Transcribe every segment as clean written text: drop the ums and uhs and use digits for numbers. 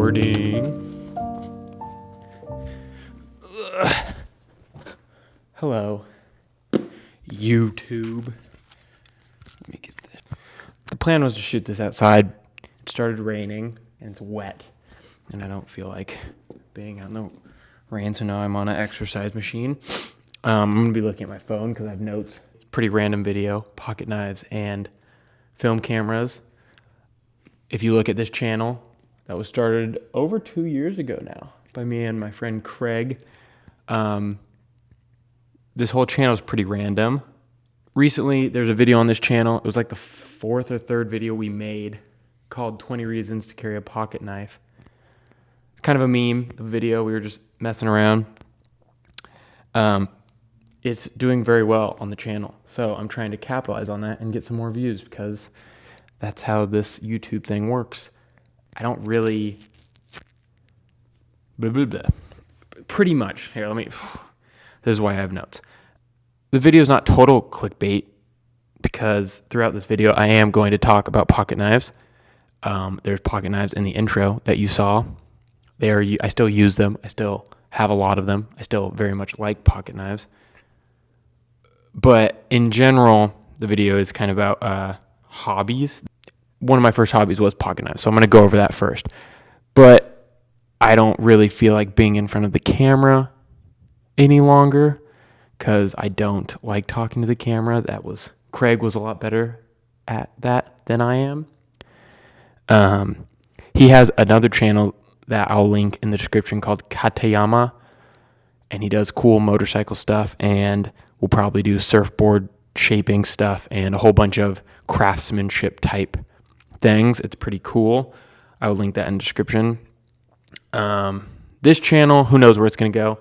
Recording. Hello, YouTube. Let me get this. The plan was to shoot this outside. It started raining and it's wet, and I don't feel like being out in the rain, so now I'm on an exercise machine. I'm going to be looking at my phone because I have notes. It's a pretty random video, pocket knives and film cameras. If you look at this channel, that was started over 2 years ago now by me and my friend Craig. This whole channel is pretty random. Recently, there's a video on this channel. It was like the fourth or third video we made called 20 Reasons to Carry a Pocket Knife. It's kind of a meme, a video. We were just messing around. It's doing very well on the channel. So I'm trying to capitalize on that and get some more views because that's how this YouTube thing works. I don't really... Pretty much. Here, let me... This is why I have notes. The video is not total clickbait because throughout this video, I am going to talk about pocket knives. There's pocket knives in the intro that you saw. I still use them. I still have a lot of them. I still very much like pocket knives. But in general, the video is kind of about hobbies. One of my first hobbies was pocket knives, so I'm going to go over that first. But I don't really feel like being in front of the camera any longer because I don't like talking to the camera. Craig was a lot better at that than I am. He has another channel that I'll link in the description called Katayama, and he does cool motorcycle stuff, and we'll probably do surfboard shaping stuff and a whole bunch of craftsmanship type things. It's pretty cool. I will link that in the description. This channel, who knows where it's going to go.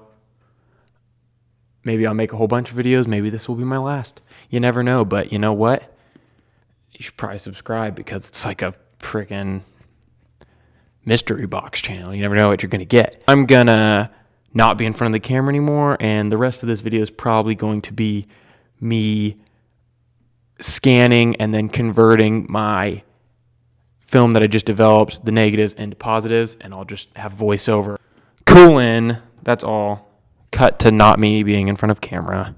Maybe I'll make a whole bunch of videos. Maybe this will be my last. You never know, but you know what? You should probably subscribe because it's like a freaking mystery box channel. You never know what you're going to get. I'm going to not be in front of the camera anymore, and the rest of this video is probably going to be me scanning and then converting my film that I just developed, the negatives into positives, and I'll just have voiceover. Cool in, that's all. Cut to not me being in front of camera.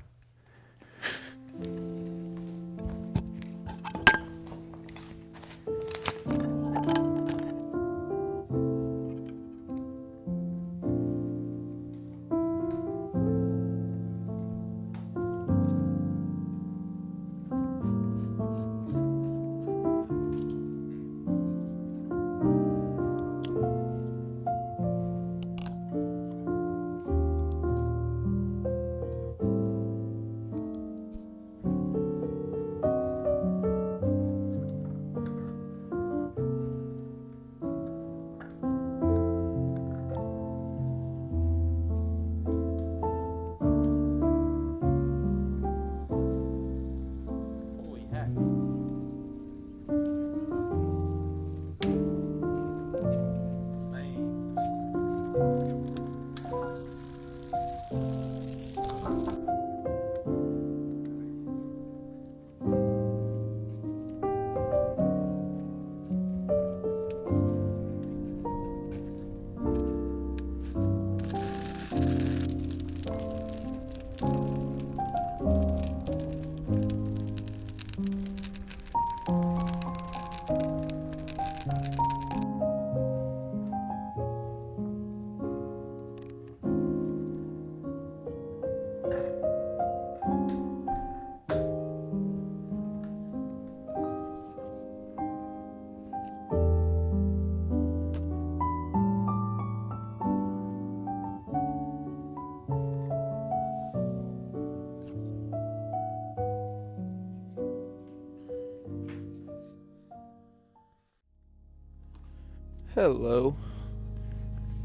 Hello.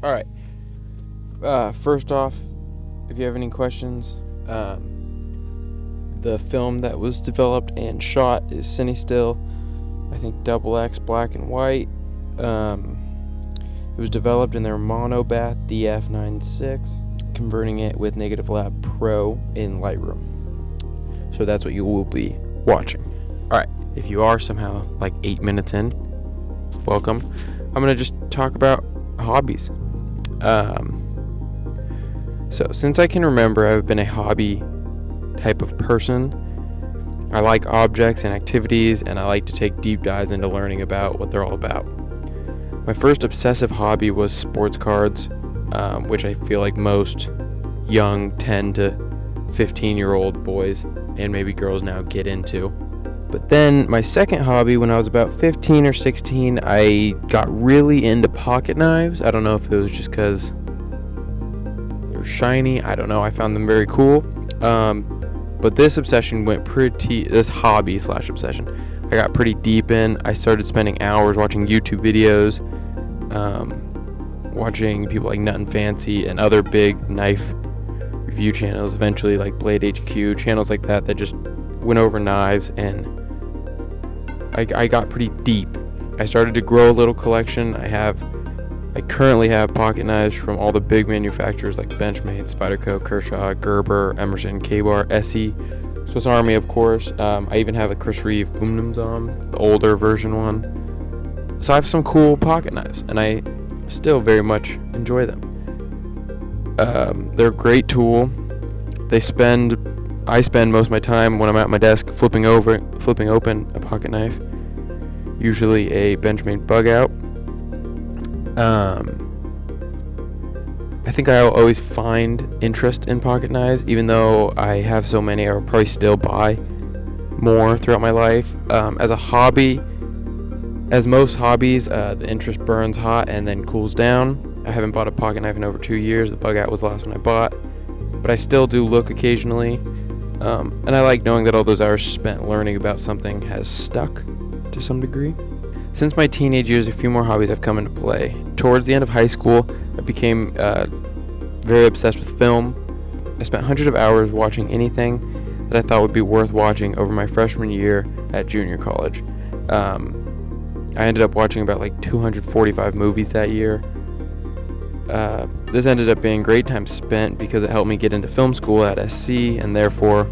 All right. First off, if you have any questions, the film that was developed and shot is Cine Still. I think XX black and white. It was developed in their monobath DF96, converting it with Negative Lab Pro in Lightroom. So that's what you will be watching. All right. If you are somehow like 8 minutes in, welcome. I'm going to just talk about hobbies. So since I can remember, I've been a hobby type of person. I like objects and activities, and I like to take deep dives into learning about what they're all about. My first obsessive hobby was sports cards, which I feel like most young 10 to 15-year-old boys and maybe girls now get into. But then my second hobby, when I was about 15 or 16, I got really into pocket knives. I don't know if it was just because they were shiny. I don't know. I found them very cool. But this hobby / obsession, I got pretty deep in. I started spending hours watching YouTube videos, watching people like Nut and Fancy and other big knife review channels, eventually like Blade HQ, channels like that just went over knives, and I got pretty deep. I started to grow a little collection. I currently have pocket knives from all the big manufacturers like Benchmade, Spyderco, Kershaw, Gerber, Emerson, K-Bar, Essie, Swiss Army, of course. I even have a Chris Reeve Umnumzom, the older version one. So I have some cool pocket knives, and I still very much enjoy them. They're a great tool. I spend most of my time when I'm at my desk flipping open a pocket knife, usually a Benchmade bug out. I think I'll always find interest in pocket knives, even though I have so many. I will probably still buy more throughout my life. As a hobby, as most hobbies, the interest burns hot and then cools down. I haven't bought a pocket knife in over 2 years. The bug out was the last one I bought, but I still do look occasionally. And I like knowing that all those hours spent learning about something has stuck to some degree. Since my teenage years, a few more hobbies have come into play. Towards the end of high school, I became very obsessed with film. I spent hundreds of hours watching anything that I thought would be worth watching over my freshman year at junior college. I ended up watching about like 245 movies that year. This ended up being great time spent because it helped me get into film school at SC, and therefore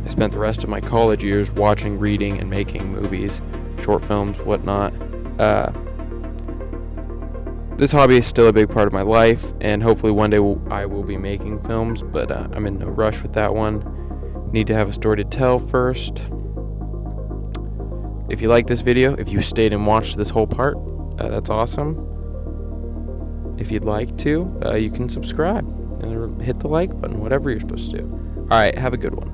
I spent the rest of my college years watching, reading, and making movies, short films, whatnot. This hobby is still a big part of my life, and hopefully one day I will be making films, but I'm in no rush with that one. Need to have a story to tell first. If you like this video, if you stayed and watched this whole part, that's awesome. If you'd like to, you can subscribe and hit the like button, whatever you're supposed to do. All right, have a good one.